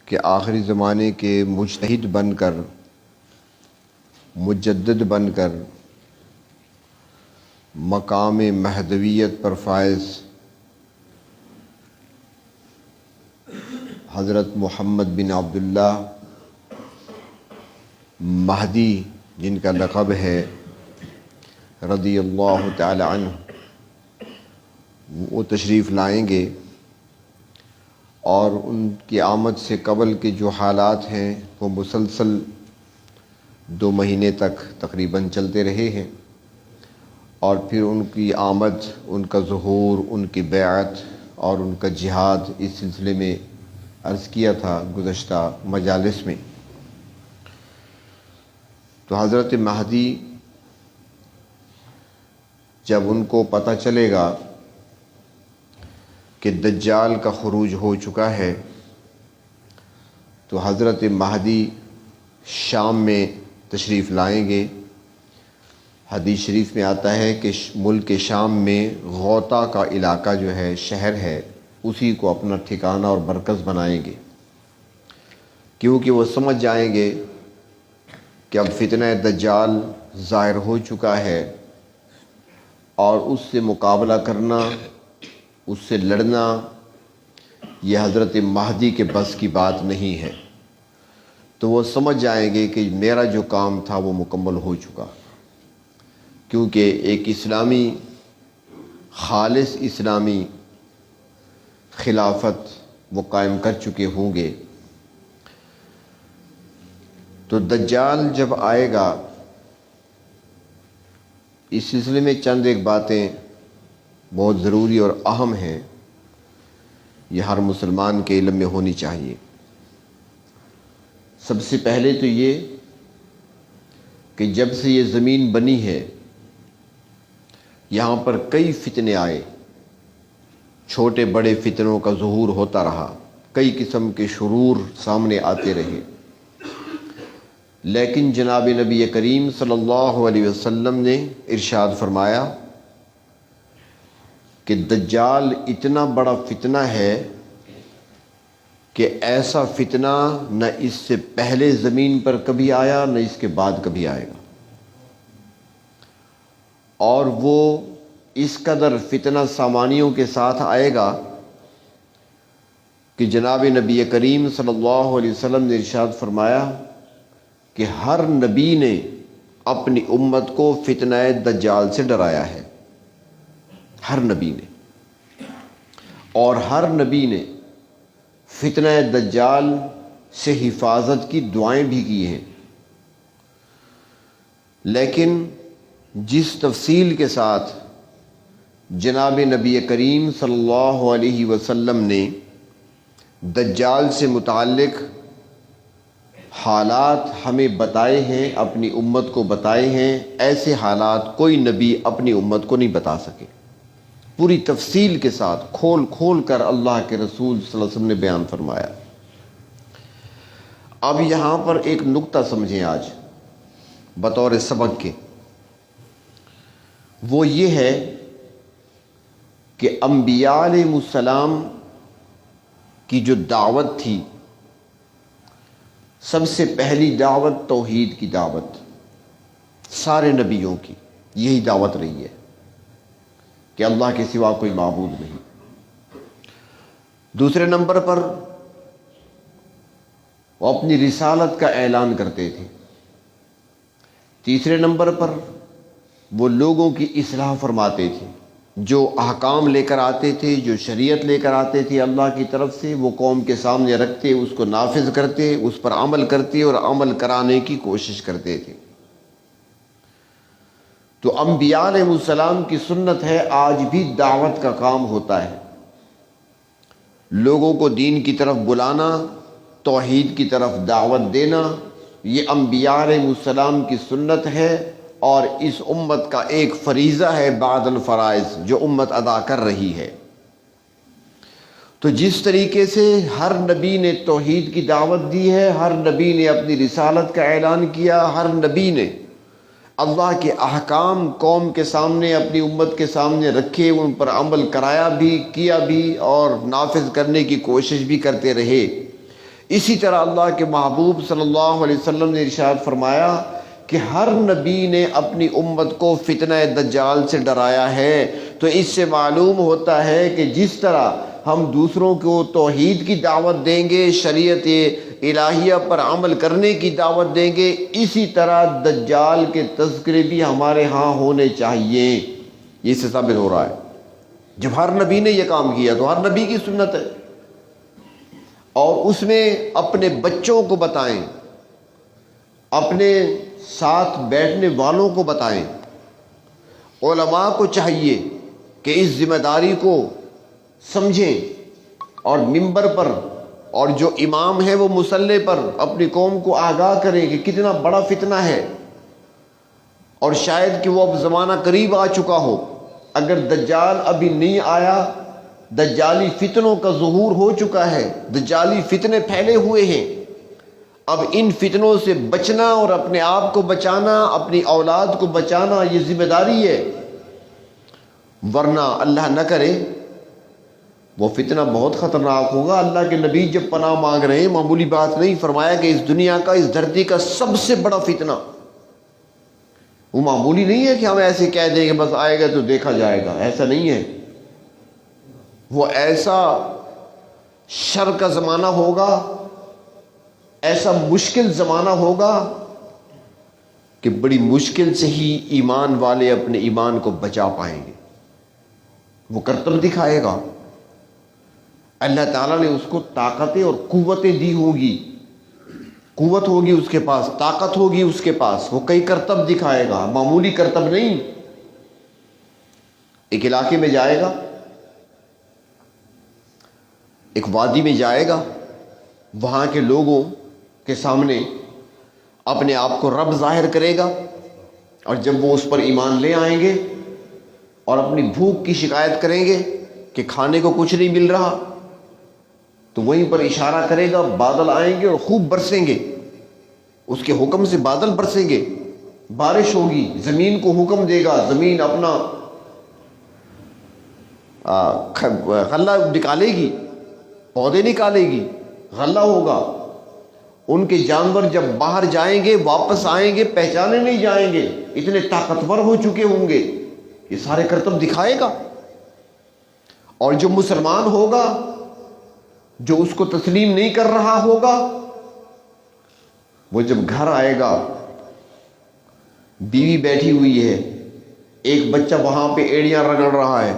کہ آخری زمانے کے مجتہد بن کر، مجدد بن کر، مقام مہدویت پر فائز حضرت محمد بن عبداللہ مہدی، جن کا لقب ہے رضی اللہ تعالی عنہ، وہ تشریف لائیں گے اور ان کی آمد سے قبل کے جو حالات ہیں وہ مسلسل 2 مہینے تک تقریباً چلتے رہے ہیں، اور پھر ان کی آمد، ان کا ظہور، ان کی بیعت اور ان کا جہاد، اس سلسلے میں عرض کیا تھا گزشتہ مجالس میں۔ تو حضرت مہدی جب ان کو پتہ چلے گا کہ دجال کا خروج ہو چکا ہے، تو حضرت مہدی شام میں تشریف لائیں گے۔ حدیث شریف میں آتا ہے کہ ملک شام میں غوطہ کا علاقہ جو ہے، شہر ہے، اسی کو اپنا ٹھکانہ اور مرکز بنائیں گے، کیونکہ وہ سمجھ جائیں گے کہ اب فتنہ دجال ظاہر ہو چکا ہے اور اس سے مقابلہ کرنا، اس سے لڑنا، یہ حضرت مہدی کے بس کی بات نہیں ہے۔ تو وہ سمجھ جائیں گے کہ میرا جو کام تھا وہ مکمل ہو چکا، کیونکہ ایک اسلامی، خالص اسلامی خلافت وہ قائم کر چکے ہوں گے۔ تو دجال جب آئے گا، اس سلسلے میں چند ایک باتیں بہت ضروری اور اہم ہیں، یہ ہر مسلمان کے علم میں ہونی چاہیے۔ سب سے پہلے تو یہ کہ جب سے یہ زمین بنی ہے، یہاں پر کئی فتنے آئے، چھوٹے بڑے فتنوں کا ظہور ہوتا رہا، کئی قسم کے شرور سامنے آتے رہے، لیکن جناب نبی کریم صلی اللہ علیہ وسلم نے ارشاد فرمایا کہ دجال اتنا بڑا فتنہ ہے کہ ایسا فتنہ نہ اس سے پہلے زمین پر کبھی آیا، نہ اس کے بعد کبھی آئے گا، اور وہ اس قدر فتنہ سامانیوں کے ساتھ آئے گا کہ جناب نبی کریم صلی اللہ علیہ وسلم نے ارشاد فرمایا کہ ہر نبی نے اپنی امت کو فتنہ دجال سے ڈرایا ہے، ہر نبی نے، اور ہر نبی نے فتنہ دجال سے حفاظت کی دعائیں بھی کی ہیں۔ لیکن جس تفصیل کے ساتھ جناب نبی کریم صلی اللہ علیہ وسلم نے دجال سے متعلق حالات ہمیں بتائے ہیں، اپنی امت کو بتائے ہیں، ایسے حالات کوئی نبی اپنی امت کو نہیں بتا سکے۔ پوری تفصیل کے ساتھ کھول کھول کر اللہ کے رسول صلی اللہ علیہ وسلم نے بیان فرمایا۔ اب یہاں پر ایک نقطہ سمجھیں آج بطور سبق کے، وہ یہ ہے کہ انبیاء علیہ السلام کی جو دعوت تھی، سب سے پہلی دعوت توحید کی دعوت، سارے نبیوں کی یہی دعوت رہی ہے کہ اللہ کے سوا کوئی معبود نہیں۔ دوسرے نمبر پر وہ اپنی رسالت کا اعلان کرتے تھے۔ تیسرے نمبر پر وہ لوگوں کی اصلاح فرماتے تھے، جو احکام لے کر آتے تھے، جو شریعت لے کر آتے تھے اللہ کی طرف سے، وہ قوم کے سامنے رکھتے، اس کو نافذ کرتے، اس پر عمل کرتے اور عمل کرانے کی کوشش کرتے تھے۔ تو انبیاء علیہ السلام کی سنت ہے، آج بھی دعوت کا کام ہوتا ہے، لوگوں کو دین کی طرف بلانا، توحید کی طرف دعوت دینا، یہ انبیاء علیہ السلام کی سنت ہے، اور اس امت کا ایک فریضہ ہے بعد الفرائض جو امت ادا کر رہی ہے۔ تو جس طریقے سے ہر نبی نے توحید کی دعوت دی ہے، ہر نبی نے اپنی رسالت کا اعلان کیا، ہر نبی نے اللہ کے احکام قوم کے سامنے، اپنی امت کے سامنے رکھے، ان پر عمل کرایا بھی، کیا بھی، اور نافذ کرنے کی کوشش بھی کرتے رہے، اسی طرح اللہ کے محبوب صلی اللہ علیہ وسلم نے ارشاد فرمایا کہ ہر نبی نے اپنی امت کو فتنہ دجال سے ڈرایا ہے۔ تو اس سے معلوم ہوتا ہے کہ جس طرح ہم دوسروں کو توحید کی دعوت دیں گے، شریعت الہیہ پر عمل کرنے کی دعوت دیں گے، اسی طرح دجال کے تذکرے بھی ہمارے ہاں ہونے چاہیے۔ یہ سے ثابت ہو رہا ہے جب ہر نبی نے یہ کام کیا تو ہر نبی کی سنت ہے، اور اس میں اپنے بچوں کو بتائیں، اپنے ساتھ بیٹھنے والوں کو بتائیں۔ علماء کو چاہیے کہ اس ذمہ داری کو سمجھیں اور ممبر پر، اور جو امام ہے وہ مصلی پر اپنی قوم کو آگاہ کریں کہ کتنا بڑا فتنہ ہے، اور شاید کہ وہ اب زمانہ قریب آ چکا ہو۔ اگر دجال ابھی نہیں آیا، دجالی فتنوں کا ظہور ہو چکا ہے، دجالی فتنے پھیلے ہوئے ہیں۔ اب ان فتنوں سے بچنا اور اپنے آپ کو بچانا، اپنی اولاد کو بچانا، یہ ذمہ داری ہے، ورنہ اللہ نہ کرے وہ فتنہ بہت خطرناک ہوگا۔ اللہ کے نبی جب پناہ مانگ رہے ہیں، معمولی بات نہیں، فرمایا کہ اس دنیا کا، اس دھرتی کا سب سے بڑا فتنہ، وہ معمولی نہیں ہے کہ ہم ایسے کہہ دیں کہ بس آئے گا تو دیکھا جائے گا، ایسا نہیں ہے۔ وہ ایسا شر کا زمانہ ہوگا، ایسا مشکل زمانہ ہوگا کہ بڑی مشکل سے ہی ایمان والے اپنے ایمان کو بچا پائیں گے۔ وہ کرتب دکھائے گا، اللہ تعالیٰ نے اس کو طاقتیں اور قوتیں دی ہوگی، قوت ہوگی اس کے پاس، طاقت ہوگی اس کے پاس، وہ کئی کرتب دکھائے گا، معمولی کرتب نہیں۔ ایک علاقے میں جائے گا، ایک وادی میں جائے گا، وہاں کے لوگوں کے سامنے اپنے آپ کو رب ظاہر کرے گا، اور جب وہ اس پر ایمان لے آئیں گے اور اپنی بھوک کی شکایت کریں گے کہ کھانے کو کچھ نہیں مل رہا، تو وہیں پر اشارہ کرے گا، بادل آئیں گے اور خوب برسیں گے، اس کے حکم سے بادل برسیں گے، بارش ہوگی، زمین کو حکم دے گا، زمین اپنا غلہ نکالے گی، پودے نکالے گی، غلہ ہوگا۔ ان کے جانور جب باہر جائیں گے، واپس آئیں گے، پہچانے نہیں جائیں گے، اتنے طاقتور ہو چکے ہوں گے۔ یہ سارے کرتب دکھائے گا۔ اور جو مسلمان ہوگا، جو اس کو تسلیم نہیں کر رہا ہوگا، وہ جب گھر آئے گا، بیوی بیٹھی ہوئی ہے، ایک بچہ وہاں پہ ایڑیاں رگڑ رہا ہے،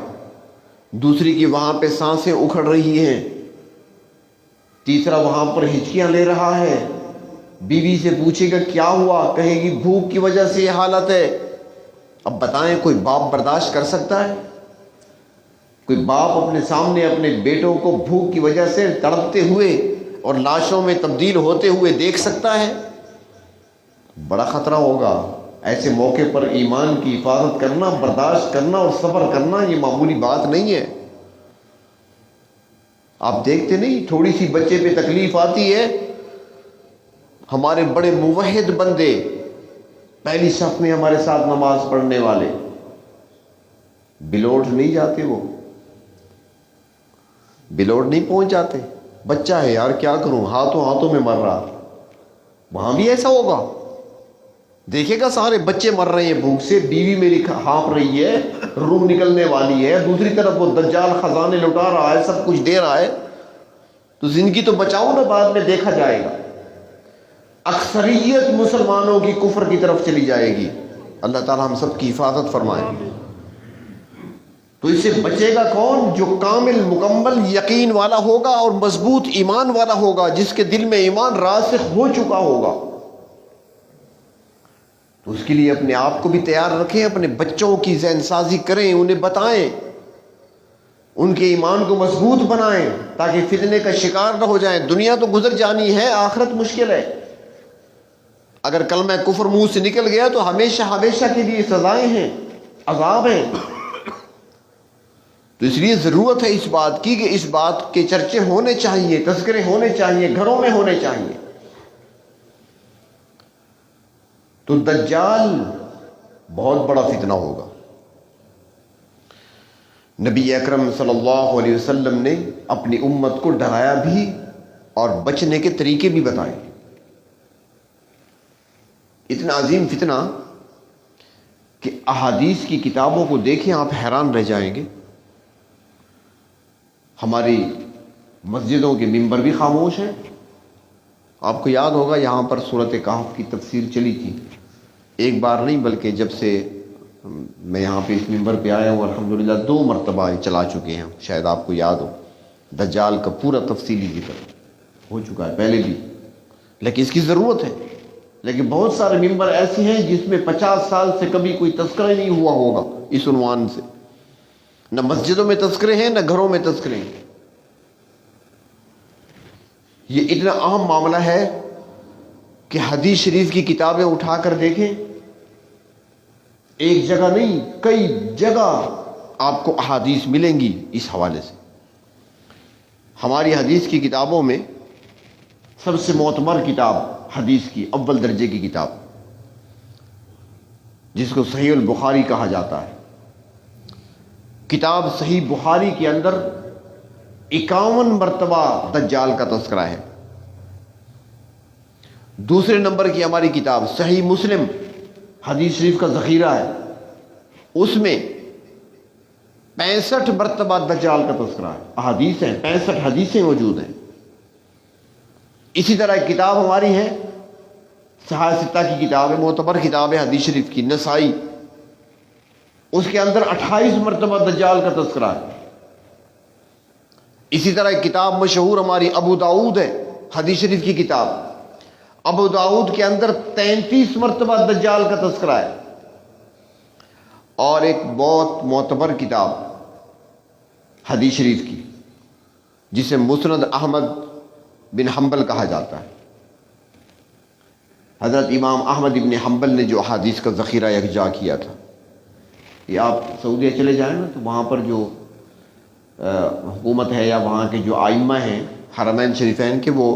دوسری کی وہاں پہ سانسیں اکھڑ رہی ہیں، تیسرا وہاں پر ہچکیاں لے رہا ہے، بیوی سے پوچھے گا کیا ہوا، کہے گی بھوک کی وجہ سے یہ حالت ہے۔ اب بتائیں کوئی باپ برداشت کر سکتا ہے؟ کوئی باپ اپنے سامنے اپنے بیٹوں کو بھوک کی وجہ سے تڑپتے ہوئے اور لاشوں میں تبدیل ہوتے ہوئے دیکھ سکتا ہے؟ بڑا خطرہ ہوگا۔ ایسے موقع پر ایمان کی حفاظت کرنا، برداشت کرنا اور صبر کرنا یہ معمولی بات نہیں ہے۔ آپ دیکھتے نہیں، تھوڑی سی بچے پہ تکلیف آتی ہے، ہمارے بڑے موحد بندے، پہلی صف میں ہمارے ساتھ نماز پڑھنے والے، بلوٹ نہیں جاتے، وہ بلوٹ نہیں پہنچ جاتے، بچہ ہے یار کیا کروں، ہاتھوں ہاتھوں میں مر رہا۔ وہاں بھی ایسا ہوگا، دیکھے گا سارے بچے مر رہے ہیں بھوک سے، بیوی میری ہانپ رہی ہے، روح نکلنے والی ہے، دوسری طرف وہ دجال خزانے لٹا رہا ہے، سب کچھ دے رہا ہے، تو زندگی تو بچاؤ نا، بعد میں دیکھا جائے گا۔ اکثریت مسلمانوں کی کفر کی طرف چلی جائے گی۔ اللہ تعالی ہم سب کی حفاظت فرمائے۔ تو اس سے بچے گا کون؟ جو کامل مکمل یقین والا ہوگا اور مضبوط ایمان والا ہوگا، جس کے دل میں ایمان راسخ ہو چکا ہوگا۔ تو اس کے لیے اپنے آپ کو بھی تیار رکھیں، اپنے بچوں کی ذہن سازی کریں، انہیں بتائیں، ان کے ایمان کو مضبوط بنائیں تاکہ فتنے کا شکار نہ ہو جائیں۔ دنیا تو گزر جانی ہے، آخرت مشکل ہے۔ اگر کلمہ کفر منہ سے نکل گیا تو ہمیشہ ہمیشہ کے لیے سزائیں ہیں، عذاب ہیں۔ تو اس لیے ضرورت ہے اس بات کی کہ اس بات کے چرچے ہونے چاہیے، تذکرے ہونے چاہیے، گھروں میں ہونے چاہیے۔ تو دجال بہت بڑا فتنہ ہوگا۔ نبی اکرم صلی اللہ علیہ وسلم نے اپنی امت کو ڈرایا بھی اور بچنے کے طریقے بھی بتائے. اتنا عظیم فتنہ کہ احادیث کی کتابوں کو دیکھیں آپ حیران رہ جائیں گے. ہماری مسجدوں کے ممبر بھی خاموش ہیں. آپ کو یاد ہوگا یہاں پر سورۃ کہف کی تفسیر چلی تھی ایک بار نہیں بلکہ جب سے میں یہاں پہ اس ممبر پہ آیا ہوں الحمدللہ 2 مرتبہ چلا چکے ہیں. شاید آپ کو یاد ہو دجال کا پورا تفصیلی ذکر ہو چکا ہے پہلے بھی، لیکن اس کی ضرورت ہے. لیکن بہت سارے ممبر ایسے ہیں جس میں 50 سال سے کبھی کوئی تذکرہ نہیں ہوا ہوگا اس عنوان سے. نہ مسجدوں میں تذکرے ہیں نہ گھروں میں تذکرے ہیں. یہ اتنا اہم معاملہ ہے کہ حدیث شریف کی کتابیں اٹھا کر دیکھیں، ایک جگہ نہیں کئی جگہ آپ کو احادیث ملیں گی اس حوالے سے. ہماری حدیث کی کتابوں میں سب سے معتبر کتاب حدیث کی اول درجے کی کتاب جس کو صحیح البخاری کہا جاتا ہے، کتاب صحیح بخاری کے اندر 51 مرتبہ دجال کا تذکرہ ہے. دوسرے نمبر کی ہماری کتاب صحیح مسلم حدیث شریف کا ذخیرہ ہے، اس میں 65 مرتبہ دجال کا تذکرہ ہے. احادیث ہیں 65 حدیثیں موجود ہیں. اسی طرح ایک کتاب ہماری ہے صحاح ستہ کی کتاب ہے، معتبر کتاب ہے حدیث شریف کی، نسائی، اس کے اندر 28 مرتبہ دجال کا تذکرہ ہے. اسی طرح ایک کتاب مشہور ہماری ابو داؤد ہے حدیث شریف کی کتاب، ابو داؤد کے اندر 33 مرتبہ دجال کا تذکرہ ہے. اور ایک بہت معتبر کتاب حدیث شریف کی جسے مسند احمد بن حنبل کہا جاتا ہے. حضرت امام احمد بن حنبل نے جو احادیث کا ذخیرہ یکجا کیا تھا. یہ آپ سعودیہ چلے جائیں نا تو وہاں پر جو حکومت ہے یا وہاں کے جو ائمہ ہیں حرمین شریفین کے، وہ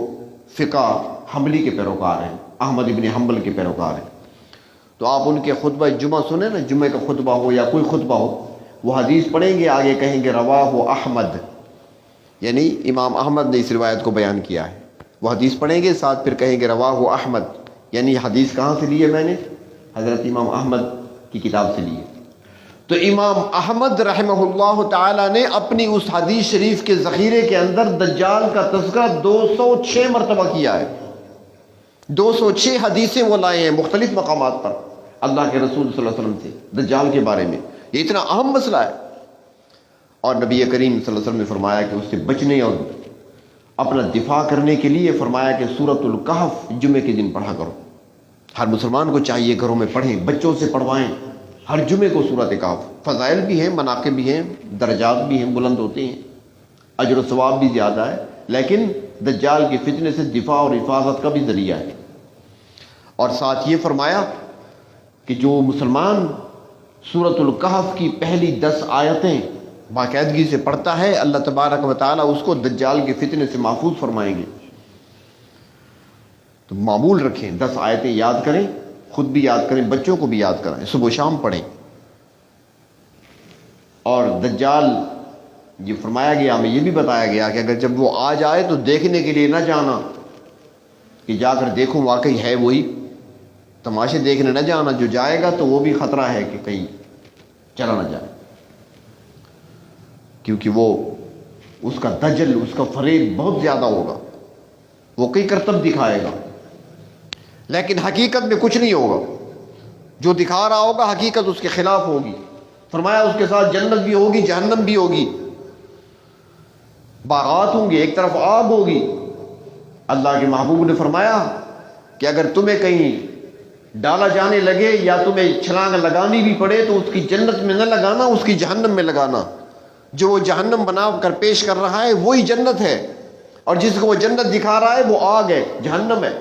فقہ حنبلی کے پیروکار ہیں، احمد بن حنبل کے پیروکار ہیں. تو آپ ان کے خطبہ جمعہ سنیں نا، جمعہ کا خطبہ ہو یا کوئی خطبہ ہو، وہ حدیث پڑھیں گے آگے کہیں گے رواہ احمد، یعنی امام احمد نے اس روایت کو بیان کیا ہے. وہ حدیث پڑھیں گے ساتھ پھر کہیں گے رواہ احمد، یعنی حدیث کہاں سے لی ہے میں نے؟ حضرت امام احمد کی کتاب سے لی ہے. تو امام احمد رحمہ اللہ تعالی نے اپنی اس حدیث شریف کے ذخیرے کے اندر دجال کا تذکرہ 206 مرتبہ کیا ہے. 206 حدیثیں وہ لائے ہیں مختلف مقامات پر اللہ کے رسول صلی اللہ علیہ وسلم سے دجال کے بارے میں. یہ اتنا اہم مسئلہ ہے. اور نبی کریم صلی اللہ علیہ وسلم نے فرمایا کہ اس سے بچنے اور اپنا دفاع کرنے کے لیے فرمایا کہ سورۃ الکہف جمعے کے دن پڑھا کرو. ہر مسلمان کو چاہیے گھروں میں پڑھیں، بچوں سے پڑھوائیں ہر جمعے کو سورۃ کہف. فضائل بھی ہیں، مناقب بھی ہیں، درجات بھی ہیں، بلند ہوتے ہیں، اجر و ثواب بھی زیادہ ہے، لیکن دجال کے فتنے سے دفاع اور حفاظت کا بھی ذریعہ ہے. اور ساتھ یہ فرمایا کہ جو مسلمان سورۃ الکہف کی پہلی 10 آیتیں باقاعدگی سے پڑھتا ہے اللہ تبارک و تعالیٰ اس کو دجال کے فتنے سے محفوظ فرمائیں گے. تو معمول رکھیں، 10 آیتیں یاد کریں، خود بھی یاد کریں، بچوں کو بھی یاد کرائیں، صبح و شام پڑھیں. اور دجال یہ فرمایا گیا، ہمیں یہ بھی بتایا گیا کہ اگر جب وہ آ جائے تو دیکھنے کے لیے نہ جانا کہ جا کر دیکھوں واقعی ہے وہی، تماشے دیکھنے نہ جانا. جو جائے گا تو وہ بھی خطرہ ہے کہ کہیں چلا نہ جائے، کیونکہ وہ اس کا دجل، اس کا فریب بہت زیادہ ہوگا. وہ کئی کرتب دکھائے گا لیکن حقیقت میں کچھ نہیں ہوگا. جو دکھا رہا ہوگا حقیقت اس کے خلاف ہوگی. فرمایا اس کے ساتھ جنت بھی ہوگی، جہنم بھی ہوگی، باغات ہوں گے، ایک طرف آگ ہوگی. اللہ کے محبوب نے فرمایا کہ اگر تمہیں کہیں ڈالا جانے لگے یا تمہیں چھلانگ لگانی بھی پڑے تو اس کی جنت میں نہ لگانا، اس کی جہنم میں لگانا. جو وہ جہنم بنا کر پیش کر رہا ہے وہی جنت ہے، اور جس کو وہ جنت دکھا رہا ہے وہ آگ ہے، جہنم ہے.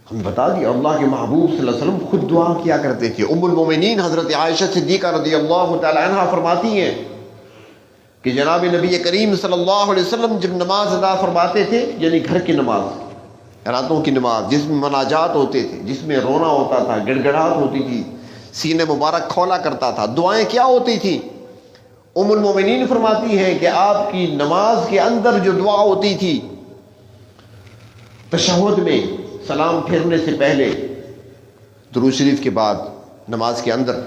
ہم بتا دیا اللہ کے محبوب صلی اللہ علیہ وسلم خود دعا کیا کرتے تھے. ام المومنین حضرت عائشہ صدیقہ رضی اللہ تعالی عنہا فرماتی ہیں کہ جناب نبی کریم صلی اللہ علیہ وسلم جب نماز ادا فرماتے تھے، یعنی گھر کی نماز، راتوں کی نماز جس میں مناجات ہوتے تھے، جس میں رونا ہوتا تھا، گڑگڑاہٹ ہوتی تھی، سینے مبارک کھولا کرتا تھا، دعائیں کیا ہوتی تھیں؟ ام المومنین فرماتی ہیں کہ آپ کی نماز کے اندر جو دعا ہوتی تھی تشہد میں سلام پھیرنے سے پہلے، درود شریف کے بعد نماز کے اندر،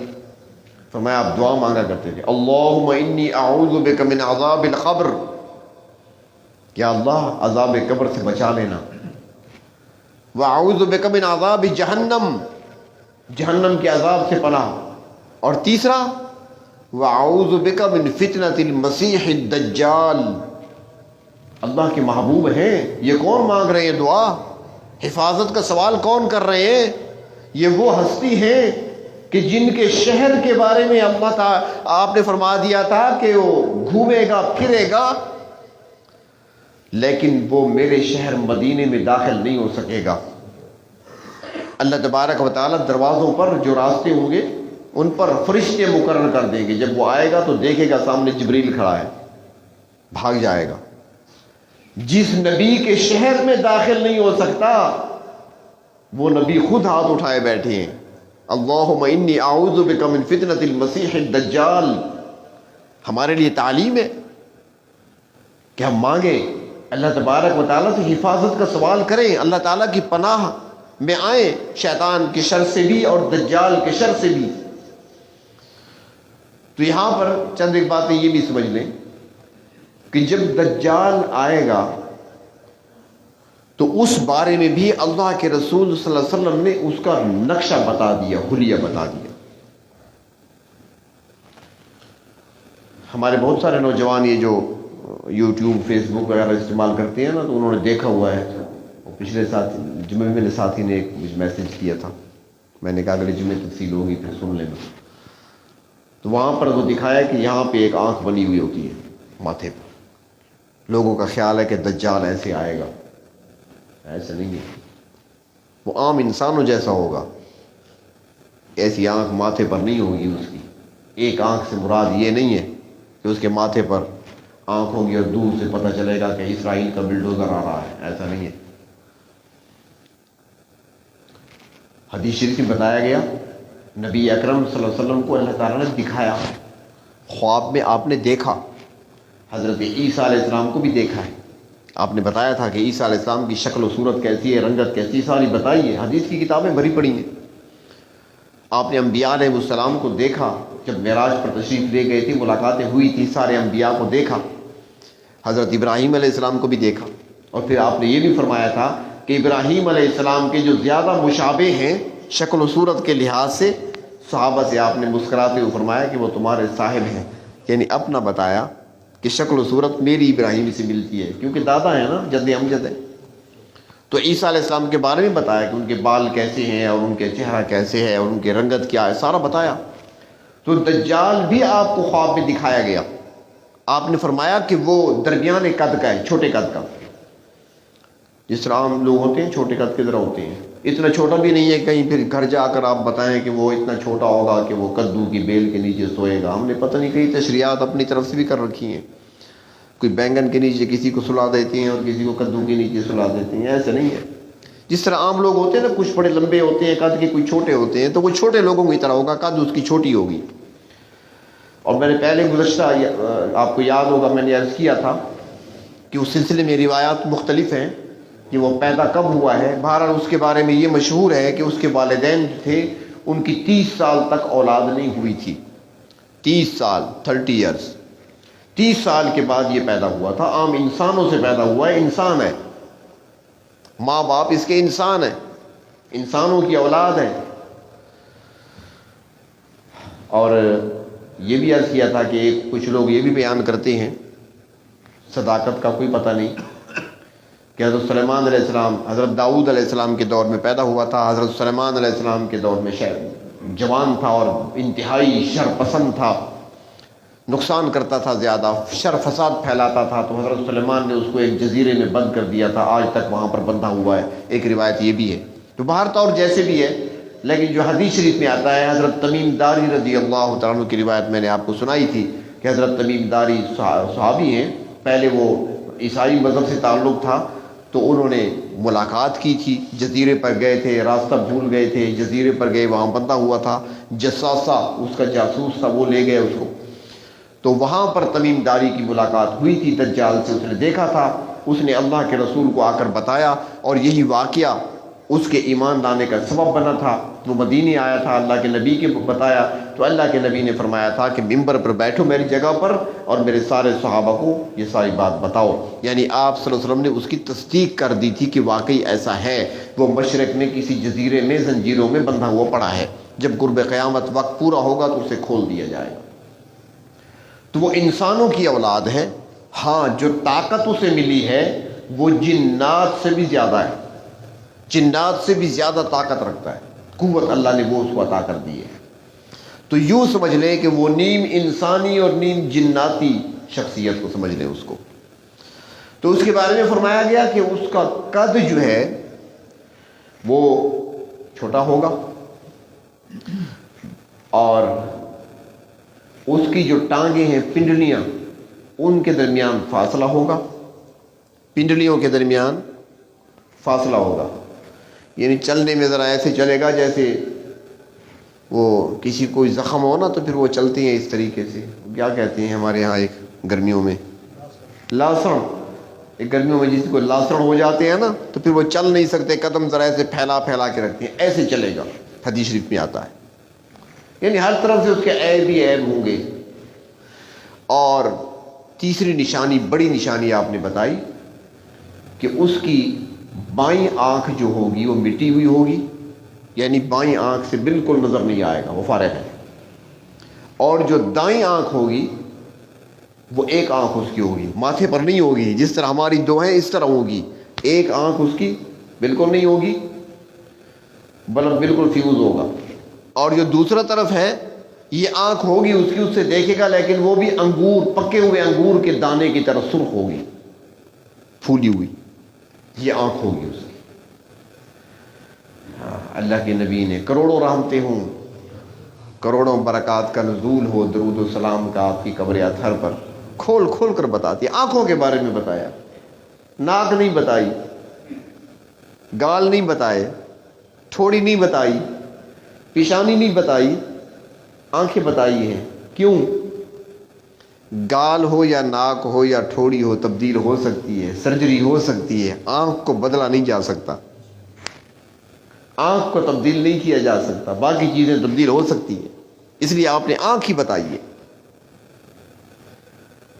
فرمایا آپ دعا مانگا کرتے تھے، اللہم انی اعوذ بک من عذاب القبر، یا اللہ عذاب قبر سے بچا لینا، واعوذ بک من عذاب جہنم، جہنم کے عذاب سے پناہ، اور تیسرا واعوذ بک من فتنۃ المسیح الدجال۔ اللہ کے محبوب ہیں، یہ کون مانگ رہے ہیں دعا؟ حفاظت کا سوال کون کر رہے ہیں؟ یہ وہ ہستی ہیں کہ جن کے شہر کے بارے میں اللہ تعالی آپ نے فرما دیا تھا کہ وہ گھومے گا پھرے گا، لیکن وہ میرے شہر مدینے میں داخل نہیں ہو سکے گا۔ اللہ تبارک و تعالیٰ دروازوں پر جو راستے ہوں گے ان پر فرشتے مقرر کر دیں گے، جب وہ آئے گا تو دیکھے گا سامنے جبریل کھڑا ہے، بھاگ جائے گا۔ جس نبی کے شہر میں داخل نہیں ہو سکتا وہ نبی خود ہاتھ اٹھائے بیٹھے ہیں، اللہم انی اعوذ بک من فتنۃ المسیح الدجال۔ ہمارے لیے تعلیم ہے کہ ہم مانگیں، اللہ تبارک و تعالیٰ سے حفاظت کا سوال کریں، اللہ تعالیٰ کی پناہ میں آئیں، شیطان کے شر سے بھی اور دجال کے شر سے بھی۔ تو یہاں پر چند ایک باتیں یہ بھی سمجھ لیں کہ جب دجال آئے گا تو اس بارے میں بھی اللہ کے رسول صلی اللہ علیہ وسلم نے اس کا نقشہ بتا دیا، حلیہ بتا دیا۔ ہمارے بہت سارے نوجوان یہ جو یوٹیوب فیس بک وغیرہ استعمال کرتے ہیں نا، تو انہوں نے دیکھا ہوا ہے، پچھلے جمعے میں میرے ساتھی نے ایک میسج کیا تھا، میں نے کہا اگلے جمعے تفصیل ہوگی پھر سن لینا۔ تو وہاں پر وہ دکھایا کہ یہاں پہ ایک آنکھ بنی ہوئی ہوتی ہے ماتھے پر، لوگوں کا خیال ہے کہ دجال ایسے آئے گا، ایسا نہیں ہے، وہ عام انسانوں جیسا ہوگا، ایسی آنکھ ماتھے پر نہیں ہوگی اس کی۔ ایک آنکھ سے مراد یہ نہیں ہے کہ اس کے ماتھے پر آنکھ ہوگی اور دور سے پتہ چلے گا کہ اسرائیل کا بلڈوزر آ رہا ہے، ایسا نہیں ہے۔ حدیث شریف میں بتایا گیا نبی اکرم صلی اللہ علیہ وسلم کو اللہ تعالیٰ نے دکھایا، خواب میں آپ نے دیکھا، حضرت عیسیٰ علیہ السلام کو بھی دیکھا ہے، آپ نے بتایا تھا کہ عیسیٰ علیہ السلام کی شکل و صورت کیسی ہے، رنگت کیسی ہے، ساری بتائی ہے، حدیث کی کتابیں بھری پڑی ہیں۔ آپ نے انبیاء علیہ السلام کو دیکھا، جب معراج پر تشریف لے گئے تھے، ملاقاتیں ہوئی تھی، سارے انبیاء کو دیکھا، حضرت ابراہیم علیہ السلام کو بھی دیکھا، اور پھر آپ نے یہ بھی فرمایا تھا کہ ابراہیم علیہ السلام کے جو زیادہ مشابہ ہیں شکل و صورت کے لحاظ سے، صحابہ سے آپ نے مسکراتے ہوئے فرمایا کہ وہ تمہارے صاحب ہیں، یعنی اپنا بتایا کہ شکل و صورت میری ابراہیم سے ملتی ہے، کیونکہ دادا ہے نا، جد امجد ہے۔ تو عیسیٰ علیہ السلام کے بارے میں بتایا کہ ان کے بال کیسے ہیں اور ان کے چہرہ کیسے ہے اور ان کی رنگت کیا ہے، سارا بتایا۔ تو دجال بھی آپ کو خواب میں دکھایا گیا، آپ نے فرمایا کہ وہ درمیانے قد کا ہے، چھوٹے قد کا، جس طرح عام لوگ ہوتے ہیں چھوٹے قد کے ذرا ہوتے ہیں، اتنا چھوٹا بھی نہیں ہے کہیں پھر گھر جا کر آپ بتائیں کہ وہ اتنا چھوٹا ہوگا کہ وہ کدو کی بیل کے نیچے سوئے گا۔ ہم نے پتہ نہیں کئی تشریحات اپنی طرف سے بھی کر رکھی ہیں، کوئی بینگن کے نیچے کسی کو سلا دیتے ہیں اور کسی کو کدو کے نیچے سلا دیتے ہیں، ایسا نہیں ہے۔ جس طرح عام لوگ ہوتے ہیں نا، کچھ بڑے لمبے ہوتے ہیں قد کے، کچھ چھوٹے ہوتے ہیں، تو وہ چھوٹے لوگوں کی طرح ہوگا، قد اس کی چھوٹی ہوگی۔ اور میں نے پہلے گزشتہ آپ کو یاد ہوگا میں نے عرض کیا تھا کہ اس سلسلے میں روایات مختلف ہیں کہ وہ پیدا کب ہوا ہے۔ بہرحال اس کے بارے میں یہ مشہور ہے کہ اس کے والدین تھے، ان کی 30 سال تک اولاد نہیں ہوئی تھی، 30 سال 30 ایئرس، 30 سال کے بعد یہ پیدا ہوا تھا۔ عام انسانوں سے پیدا ہوا ہے، انسان ہے، ماں باپ اس کے انسان ہیں، انسانوں کی اولاد ہے۔ اور یہ بھی عرض کیا تھا کہ کچھ لوگ یہ بھی بیان کرتے ہیں، صداقت کا کوئی پتہ نہیں، کہ حضرت سلیمان علیہ السلام حضرت داؤد علیہ السلام کے دور میں پیدا ہوا تھا، حضرت سلیمان علیہ السلام کے دور میں جوان تھا اور انتہائی شر پسند تھا، نقصان کرتا تھا، زیادہ شر فساد پھیلاتا تھا، تو حضرت سلیمان نے اس کو ایک جزیرے میں بند کر دیا تھا، آج تک وہاں پر بندھا ہوا ہے، ایک روایت یہ بھی ہے۔ تو باہر طور جیسے بھی ہے، لیکن جو حدیث شریف میں آتا ہے، حضرت تمیم داری رضی اللہ تعالیٰ عنہ کی روایت میں نے آپ کو سنائی تھی کہ حضرت تمیم داری صحابی ہیں، پہلے وہ عیسائی مذہب سے تعلق تھا، تو انہوں نے ملاقات کی تھی، جزیرے پر گئے تھے، راستہ بھول گئے تھے، جزیرے پر گئے، وہاں بندھا ہوا تھا، جساسہ اس کا جاسوس تھا، وہ لے گئے اس کو، تو وہاں پر تمیم داری کی ملاقات ہوئی تھی دجال سے، اس نے دیکھا تھا، اس نے اللہ کے رسول کو آ کر بتایا، اور یہی واقعہ اس کے ایمان لانے کا سبب بنا تھا۔ وہ مدینے آیا تھا، اللہ کے نبی کے بتایا، تو اللہ کے نبی نے فرمایا تھا کہ ممبر پر بیٹھو میری جگہ پر، اور میرے سارے صحابہ کو یہ ساری بات بتاؤ۔ یعنی آپ صلی اللہ علیہ وسلم نے اس کی تصدیق کر دی تھی کہ واقعی ایسا ہے، وہ مشرق میں کسی جزیرے میں زنجیروں میں بندھا ہوا پڑا ہے، جب قرب قیامت وقت پورا ہوگا تو اسے کھول دیا جائے گا۔ تو وہ انسانوں کی اولاد ہے، ہاں جو طاقت اسے ملی ہے وہ جنات سے بھی زیادہ ہے، جنات سے بھی زیادہ طاقت رکھتا ہے، قوت اللہ نے وہ اس کو عطا کر دی ہے۔ تو یوں سمجھ لیں کہ وہ نیم انسانی اور نیم جناتی شخصیت کو سمجھ لیں اس کو۔ تو اس کے بارے میں فرمایا گیا کہ اس کا قد جو ہے وہ چھوٹا ہوگا، اور اس کی جو ٹانگیں ہیں پنڈلیاں، ان کے درمیان فاصلہ ہوگا، پنڈلیوں کے درمیان فاصلہ ہوگا، یعنی چلنے میں ذرا ایسے چلے گا جیسے وہ کسی کوئی زخم ہو نا تو پھر وہ چلتی ہیں اس طریقے سے، کیا کہتے ہیں ہمارے ہاں ایک گرمیوں میں لاسڑ، ایک گرمیوں میں جس کو لاسڑ ہو جاتے ہیں نا تو پھر وہ چل نہیں سکتے، قدم ذرا ایسے پھیلا پھیلا کے رکھتے ہیں، ایسے چلے گا، حدیث شریف میں آتا ہے، یعنی ہر طرف سے اس کے عیب ہی عیب ہوں گے۔ اور تیسری نشانی، بڑی نشانی آپ نے بتائی کہ اس کی بائیں آنکھ جو ہوگی وہ مٹی ہوئی ہوگی، یعنی بائیں آنکھ سے بالکل نظر نہیں آئے گا، وہ فارغ ہے، اور جو دائیں آنکھ ہوگی وہ ایک آنکھ اس کی ہوگی، ماتھے پر نہیں ہوگی، جس طرح ہماری دو ہیں اس طرح ہوگی، ایک آنکھ اس کی بالکل نہیں ہوگی، بلب بالکل فیوز ہوگا، اور جو دوسرا طرف ہے یہ آنکھ ہوگی اس کی، اس سے دیکھے گا لیکن وہ بھی انگور، پکے ہوئے انگور کے دانے کی طرح سرخ ہوگی، پھولی ہوئی، یہ آنکھ ہوگی اس کی۔ اللہ کے نبی نے کروڑوں رحمتیں ہوں، کروڑوں برکات کا نزول ہو، درود و سلام کا آپ کی قبر اطہر پر، کھول کھول کر بتاتی، آنکھوں کے بارے میں بتایا، ناک نہیں بتائی، گال نہیں بتائے، ٹھوڑی نہیں بتائی، پیشانی نہیں بتائی، آنکھیں بتائی ہیں۔ کیوں؟ گال ہو یا ناک ہو یا ٹھوڑی ہو تبدیل ہو سکتی ہے، سرجری ہو سکتی ہے، آنکھ کو بدلا نہیں جا سکتا، آنکھ کو تبدیل نہیں کیا جا سکتا، باقی چیزیں تبدیل ہو سکتی ہیں، اس لیے آپ نے آنکھ ہی بتائی ہے۔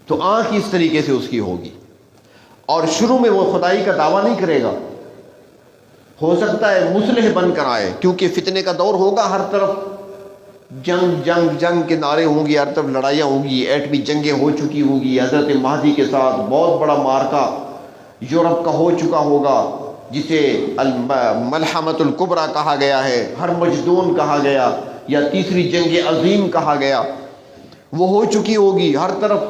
تو آنکھ اس طریقے سے اس کی ہوگی، اور شروع میں وہ خدائی کا دعویٰ نہیں کرے گا، ہو سکتا ہے مصلح بن کر آئے، کیونکہ فتنے کا دور ہوگا، ہر طرف جنگ جنگ جنگ کے نعرے ہوں گے، ہر طرف لڑائیاں ہوں گی، ایٹمی جنگیں ہو چکی ہوگی، حضرت مہدی کے ساتھ بہت بڑا مارکا یورپ کا ہو چکا ہوگا، جسے ملحمۃ الکبریٰ کہا گیا ہے، ہر مجدون کہا گیا، یا تیسری جنگ عظیم کہا گیا، وہ ہو چکی ہوگی، ہر طرف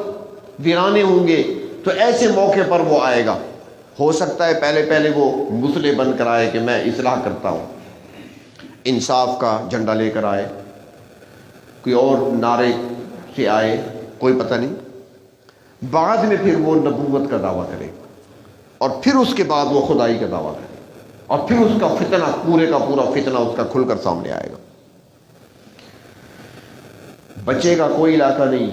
ویرانے ہوں گے، تو ایسے موقع پر وہ آئے گا، ہو سکتا ہے پہلے پہلے وہ مصلح بن کر آئے کہ میں اصلاح کرتا ہوں، انصاف کا جھنڈا لے کر آئے، کوئی اور نعرے سے آئے، کوئی پتہ نہیں، بعد میں پھر وہ نبوت کا دعویٰ کرے، اور پھر اس کے بعد وہ خدائی کا دعویٰ کرے، اور پھر اس کا فتنہ، پورے کا پورا فتنہ اس کا کھل کر سامنے آئے گا، بچے کا کوئی علاقہ نہیں۔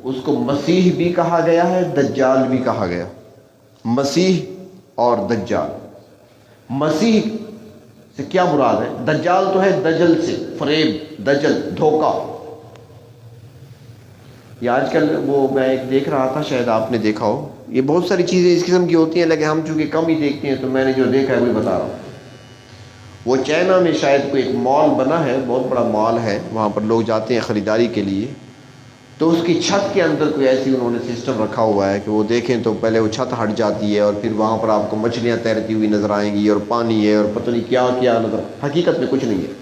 اس کو مسیح بھی کہا گیا ہے، دجال بھی کہا گیا، مسیح اور دجال۔ مسیح سے کیا مراد ہے؟ دجال تو ہے دجل سے، فریب، دجل، دھوکہ۔ یہ آج کل وہ میں ایک دیکھ رہا تھا، شاید آپ نے دیکھا ہو، یہ بہت ساری چیزیں اس قسم کی ہوتی ہیں لیکن ہم چونکہ کم ہی دیکھتے ہیں، تو میں نے جو دیکھا ہے وہی بتا رہا ہوں۔ وہ چائنا میں شاید کوئی ایک مال بنا ہے، بہت بڑا مال ہے، وہاں پر لوگ جاتے ہیں خریداری کے لیے، تو اس کی چھت کے اندر کوئی ایسی انہوں نے سسٹم رکھا ہوا ہے کہ وہ دیکھیں تو پہلے وہ چھت ہٹ جاتی ہے، اور پھر وہاں پر آپ کو مچھلیاں تیرتی ہوئی نظر آئیں گی، اور پانی ہے، اور پتہ نہیں کیا کیا نظر، حقیقت میں کچھ نہیں ہے،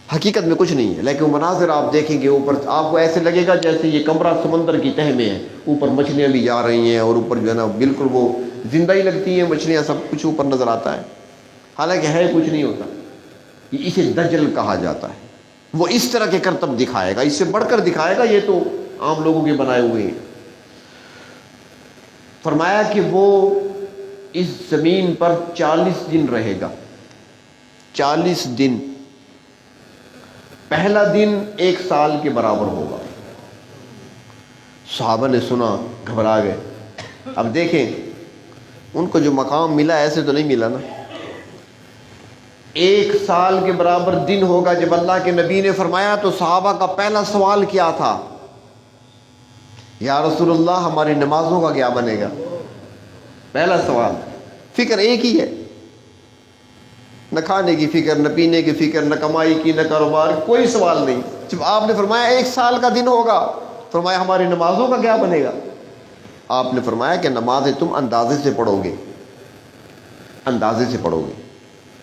حقیقت میں کچھ نہیں ہے، لیکن وہ مناظر آپ دیکھیں گے، اوپر آپ کو ایسے لگے گا جیسے یہ کمرہ سمندر کی تہہ میں ہے، اوپر مچھلیاں بھی جا رہی ہیں، اور اوپر جو ہے نا بالکل وہ زندہ ہی لگتی ہیں مچھلیاں، سب کچھ اوپر نظر آتا ہے، حالانکہ ہے کچھ نہیں ہوتا۔ یہ اسے دجل کہا جاتا ہے، وہ اس طرح کے کرتب دکھائے گا، اس سے بڑھ کر دکھائے گا، یہ تو عام لوگوں کے بنائے ہوئے ہیں۔ فرمایا کہ وہ اس زمین پر 40 دن رہے گا، 40 دن، پہلا دن 1 سال کے برابر ہوگا، صحابہ نے سنا، گھبرا گئے۔ اب دیکھیں ان کو جو مقام ملا ایسے تو نہیں ملا نا۔ 1 سال کے برابر دن ہوگا جب اللہ کے نبی نے فرمایا تو صحابہ کا پہلا سوال کیا تھا؟ یا رسول اللہ ہماری نمازوں کا کیا بنے گا؟ پہلا سوال۔ فکر ایک ہی ہے، نہ کھانے کی فکر، نہ پینے کی فکر، نہ کمائی کی، نہ کاروبار، کوئی سوال نہیں۔ جب آپ نے فرمایا 1 سال کا دن ہوگا، فرمایا ہماری نمازوں کا کیا بنے گا؟ آپ نے فرمایا کہ نمازیں تم اندازے سے پڑھو گے، اندازے سے پڑھو گے۔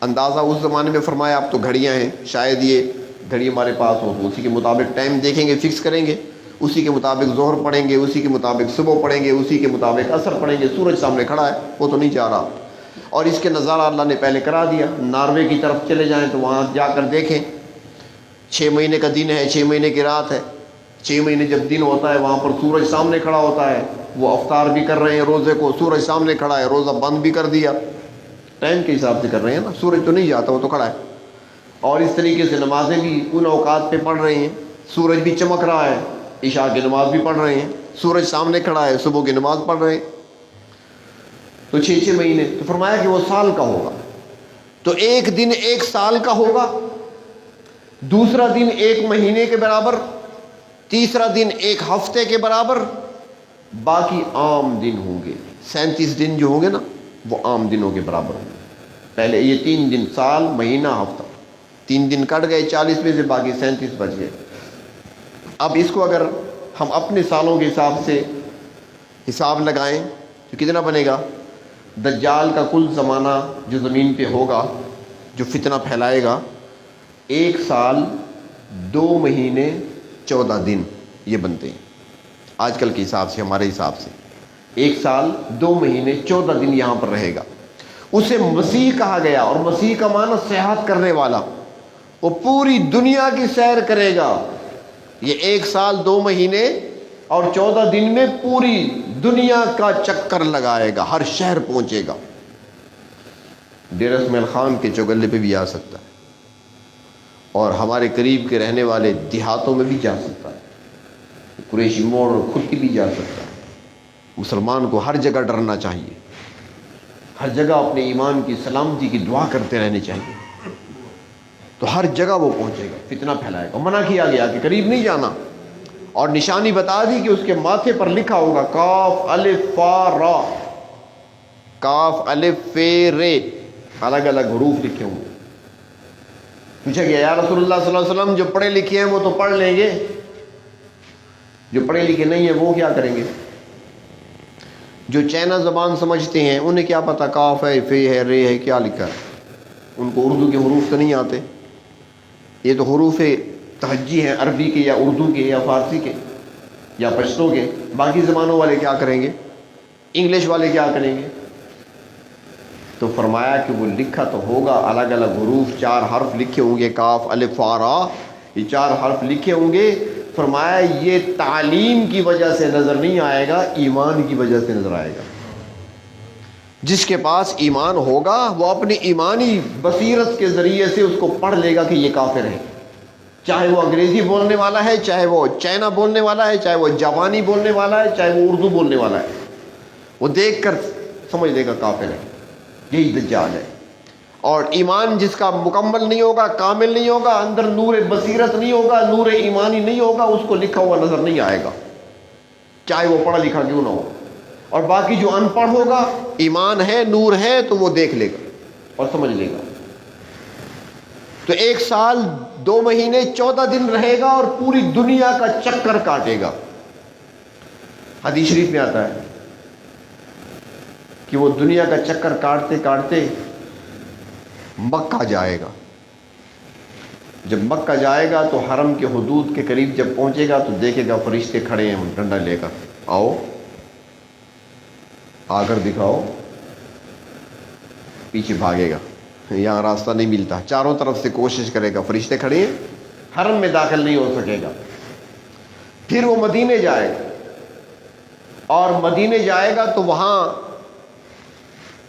اندازہ اس زمانے میں فرمایا اب تو گھڑیاں ہیں، شاید یہ گھڑی ہمارے پاس ہو تو اسی کے مطابق ٹائم دیکھیں گے، فکس کریں گے، اسی کے مطابق ظہر پڑھیں گے، اسی کے مطابق صبح پڑھیں گے، اسی کے مطابق عصر پڑھیں گے۔ سورج سامنے کھڑا ہے، وہ تو نہیں جا رہا، اور اس کے نظارہ اللہ نے پہلے کرا دیا۔ ناروے کی طرف چلے جائیں تو وہاں جا کر دیکھیں 6 مہینے کا دن ہے، 6 مہینے کی رات ہے۔ 6 مہینے جب دن ہوتا ہے وہاں پر سورج سامنے کھڑا ہوتا ہے، وہ افطار بھی کر رہے ہیں روزے کو، سورج سامنے کھڑا ہے، روزہ بند بھی کر دیا، ٹائم کے حساب سے کر رہے ہیں نا، سورج تو نہیں جاتا، وہ تو کھڑا ہے۔ اور اس طریقے سے نمازیں بھی ان اوقات پہ پڑھ رہے ہیں، سورج بھی چمک رہا ہے، عشاء کی نماز بھی پڑھ رہے ہیں، سورج سامنے کھڑا ہے، صبح کی نماز پڑھ رہے ہیں۔ تو 6 مہینے، تو فرمایا کہ وہ سال کا ہوگا۔ تو ایک دن 1 سال کا ہوگا، دوسرا دن 1 مہینے کے برابر، تیسرا دن 1 ہفتے کے برابر، باقی عام دن ہوں گے۔ 37 دن جو ہوں گے نا وہ عام دنوں کے برابر ہوں گے۔ پہلے یہ 3 دن، سال، مہینہ، ہفتہ، 3 دن کٹ گئے 40 میں سے، باقی 37 بچ گئے۔ اب اس کو اگر ہم اپنے سالوں کے حساب سے حساب لگائیں تو کتنا بنے گا؟ دجال کا کل زمانہ جو زمین پہ ہوگا، جو فتنہ پھیلائے گا، 1 سال 2 مہینے 14 دن یہ بنتے ہیں آج کل کے حساب سے، ہمارے حساب سے 1 سال 2 مہینے 14 دن یہاں پر رہے گا۔ اسے مسیح کہا گیا، اور مسیح کا معنی سیاحت کرنے والا، وہ پوری دنیا کی سیر کرے گا۔ یہ 1 سال 2 مہینے اور 14 دن میں پوری دنیا کا چکر لگائے گا، ہر شہر پہنچے گا۔ ڈیرہ اسماعیل خان کے چوگلے پہ بھی آ سکتا ہے، اور ہمارے قریب کے رہنے والے دیہاتوں میں بھی جا سکتا ہے، قریشی موڑ اور خود کی بھی جا سکتا ہے۔ مسلمان کو ہر جگہ ڈرنا چاہیے، ہر جگہ اپنے ایمان کی سلامتی کی دعا کرتے رہنے چاہیے، تو ہر جگہ وہ پہنچے گا، فتنہ پھیلائے گا۔ منع کیا گیا کہ قریب نہیں جانا، اور نشانی بتا دی کہ اس کے ماتھے پر لکھا ہوگا کاف الف فا را، کاف الف فے رے، الگ الگ حروف لکھے ہوں گے۔ پوچھا گیا یا رسول اللہ صلی اللہ علیہ وسلم جو پڑھے لکھے ہیں وہ تو پڑھ لیں گے، جو پڑھے لکھے نہیں ہیں وہ کیا کریں گے؟ جو چائنا زبان سمجھتے ہیں انہیں کیا پتہ کاف ہے، فے ہے، رے ہے، کیا لکھا ہے؟ ان کو اردو کے حروف تو نہیں آتے، یہ تو حروف تہجی ہیں، عربی کے یا اردو کے یا فارسی کے یا پشتو کے۔ باقی زبانوں والے کیا کریں گے؟ انگلش والے کیا کریں گے؟ تو فرمایا کہ وہ لکھا تو ہوگا، الگ الگ حروف، 4 حرف لکھے ہوں گے، کاف الف فا را، یہ 4 حرف لکھے ہوں گے۔ فرمایا یہ تعلیم کی وجہ سے نظر نہیں آئے گا، ایمان کی وجہ سے نظر آئے گا۔ جس کے پاس ایمان ہوگا وہ اپنی ایمانی بصیرت کے ذریعے سے اس کو پڑھ لے گا کہ یہ کافر ہے، چاہے وہ انگریزی بولنے والا ہے، چاہے وہ چائنا بولنے والا ہے، چاہے وہ جاپانی بولنے والا ہے، چاہے وہ اردو بولنے والا ہے، وہ دیکھ کر سمجھ لے گا کافر ہے، یہی دجال ہے۔ اور ایمان جس کا مکمل نہیں ہوگا، کامل نہیں ہوگا، اندر نور بصیرت نہیں ہوگا، نور ایمانی نہیں ہوگا، اس کو لکھا ہوا نظر نہیں آئے گا، چاہے وہ پڑھا لکھا کیوں نہ ہو۔ اور باقی جو ان پڑھ ہوگا، ایمان ہے، نور ہے، تو وہ دیکھ لے گا اور سمجھ لے گا۔ تو 1 سال 2 مہینے 14 دن رہے گا اور پوری دنیا کا چکر کاٹے گا۔ حدیث شریف میں آتا ہے کہ وہ دنیا کا چکر کاٹتے کاٹتے مکہ جائے گا۔ جب مکہ جائے گا تو حرم کے حدود کے قریب جب پہنچے گا تو دیکھے گا فرشتے کھڑے ہیں ڈنڈا لے کر، آؤ آ کر دکھاؤ، پیچھے بھاگے گا، یہاں راستہ نہیں ملتا، چاروں طرف سے کوشش کرے گا، فرشتے کھڑے ہیں، حرم میں داخل نہیں ہو سکے گا۔ پھر وہ مدینے جائے گا، اور مدینے جائے گا تو وہاں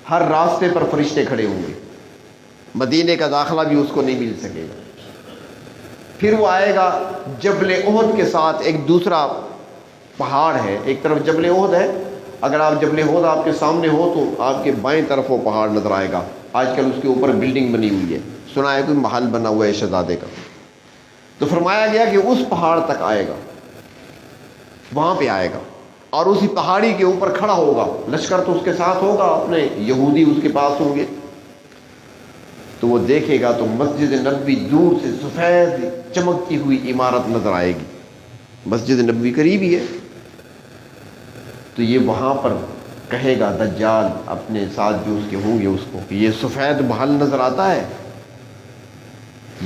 ہر راستے پر فرشتے کھڑے ہوں گے، مدینے کا داخلہ بھی اس کو نہیں مل سکے گا۔ پھر وہ آئے گا جبل احد کے ساتھ ایک دوسرا پہاڑ ہے، ایک طرف جبل احد ہے، اگر آپ جبل احد آپ کے سامنے ہو تو آپ کے بائیں طرف وہ پہاڑ نظر آئے گا، آج کل اس کے اوپر بلڈنگ بنی ہوئی ہے، سنا ہے کوئی محل بنا ہوا ہے شہزادے کا، تو فرمایا گیا کہ اس پہاڑ تک آئے گا، وہاں پہ آئے گا اور اسی پہاڑی کے اوپر کھڑا ہوگا، لشکر تو اس کے ساتھ ہوگا، اپنے یہودی اس کے پاس ہوں گے، تو وہ دیکھے گا تو مسجد نبوی دور سے سفید چمکتی ہوئی عمارت نظر آئے گی، مسجد نبوی قریب ہی ہے، تو یہ وہاں پر کہے گا دجال اپنے ساتھ جو اس کے ہوں گے اس کو کہ یہ سفید محل نظر آتا ہے،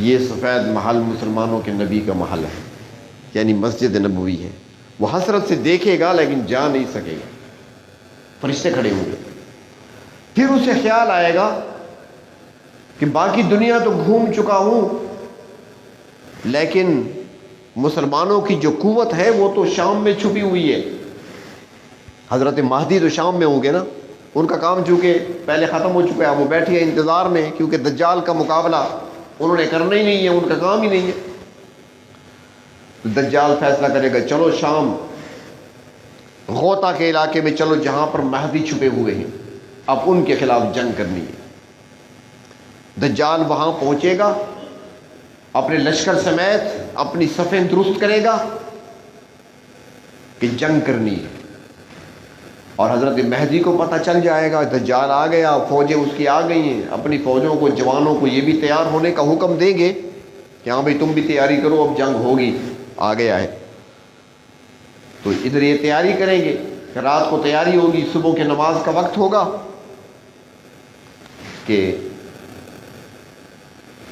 یہ سفید محل مسلمانوں کے نبی کا محل ہے، یعنی مسجد نبوی ہے، وہ حسرت سے دیکھے گا لیکن جا نہیں سکے گا، فرشتے کھڑے ہوں گے، پھر اسے خیال آئے گا کہ باقی دنیا تو گھوم چکا ہوں، لیکن مسلمانوں کی جو قوت ہے وہ تو شام میں چھپی ہوئی ہے، حضرت مہدی تو شام میں ہوں گے نا، ان کا کام چونکہ پہلے ختم ہو چکا ہے، وہ بیٹھے ہیں انتظار میں، کیونکہ دجال کا مقابلہ انہوں نے کرنا ہی نہیں ہے، ان کا کام ہی نہیں ہے، دجال فیصلہ کرے گا چلو شام غوطہ کے علاقے میں چلو جہاں پر مہدی چھپے ہوئے ہیں، اب ان کے خلاف جنگ کرنی ہے، دجال وہاں پہنچے گا، اپنے لشکر سمیت اپنی صفیں درست کرے گا کہ جنگ کرنی ہے، اور حضرت مہدی کو پتہ چل جائے گا دجال آ گیا، فوجیں اس کی آ گئی ہیں، اپنی فوجوں کو جوانوں کو یہ بھی تیار ہونے کا حکم دیں گے کہ ہاں بھائی تم بھی تیاری کرو، اب جنگ ہوگی، آ گیا ہے، تو ادھر یہ تیاری کریں گے، رات کو تیاری ہوگی، صبح کے نماز کا وقت ہوگا کہ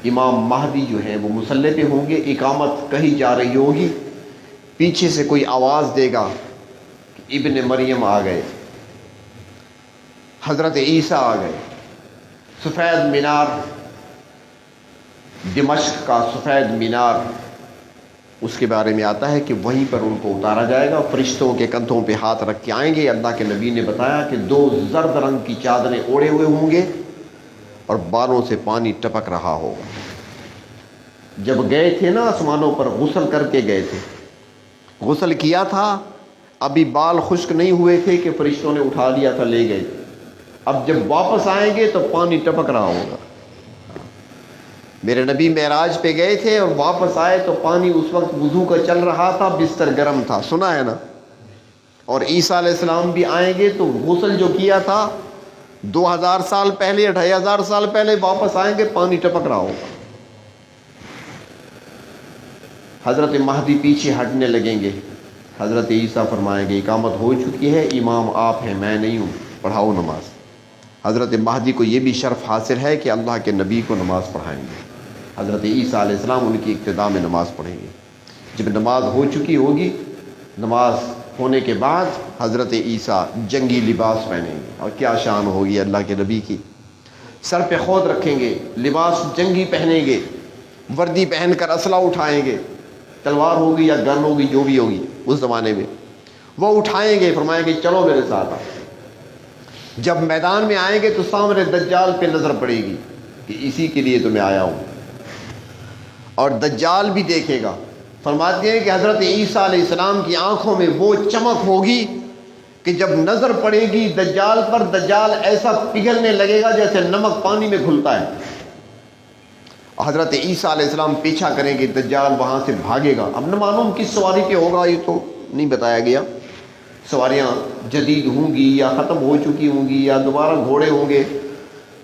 امام مہدی جو ہے وہ مصلی پہ ہوں گے، اقامت کہی جا رہی ہوگی، پیچھے سے کوئی آواز دے گا کہ ابن مریم آ گئے، حضرت عیسیٰ آ گئے، سفید مینار، دمشق کا سفید مینار، اس کے بارے میں آتا ہے کہ وہیں پر ان کو اتارا جائے گا، فرشتوں کے کندھوں پہ ہاتھ رکھ کے آئیں گے، اللہ کے نبی نے بتایا کہ 2 زرد رنگ کی چادریں اوڑھے ہوئے ہوں گے اور بالوں سے پانی ٹپک رہا ہوگا، جب گئے تھے نا آسمانوں پر غسل کر کے گئے تھے، غسل کیا تھا، ابھی بال خشک نہیں ہوئے تھے کہ فرشتوں نے اٹھا لیا تھا، لے گئے، اب جب واپس آئیں گے تو پانی ٹپک رہا ہوگا، میرے نبی معراج پہ گئے تھے اور واپس آئے تو پانی اس وقت وضو کا چل رہا تھا، بستر گرم تھا، سنا ہے نا، اور عیسیٰ علیہ السلام بھی آئیں گے تو غسل جو کیا تھا 2000 سال پہلے 2500 سال پہلے، واپس آئیں گے پانی ٹپک رہا ہوگا، حضرت مہدی پیچھے ہٹنے لگیں گے، حضرت عیسیٰ فرمائیں گے اقامت ہو چکی ہے، امام آپ ہیں میں نہیں ہوں، پڑھاؤ نماز، حضرت مہدی کو یہ بھی شرف حاصل ہے کہ اللہ کے نبی کو نماز پڑھائیں گے، حضرت عیسیٰ علیہ السلام ان کی ابتدا میں نماز پڑھیں گے، جب نماز ہو چکی ہوگی، نماز ہونے کے بعد حضرت عیسیٰ جنگی لباس پہنیں گے، اور کیا شان ہوگی اللہ کے نبی کی، سر پہ خود رکھیں گے، لباس جنگی پہنیں گے، وردی پہن کر اسلحہ اٹھائیں گے، تلوار ہوگی یا گن ہوگی جو بھی ہوگی اس زمانے میں، وہ اٹھائیں گے، فرمائیں گے چلو میرے ساتھ، جب میدان میں آئیں گے تو سامنے دجال پہ نظر پڑے گی کہ اسی کے لیے تو میں آیا ہوں، اور دجال بھی دیکھے گا، فرماتے ہیں کہ حضرت عیسیٰ علیہ السلام کی آنکھوں میں وہ چمک ہوگی کہ جب نظر پڑے گی دجال پر، دجال ایسا پگھلنے لگے گا جیسے نمک پانی میں گھلتا ہے، حضرت عیسیٰ علیہ السلام پیچھا کریں گے، دجال وہاں سے بھاگے گا، اب نہ معلوم کس سواری پہ ہوگا، یہ تو نہیں بتایا گیا، سواریاں جدید ہوں گی یا ختم ہو چکی ہوں گی یا دوبارہ گھوڑے ہوں گے،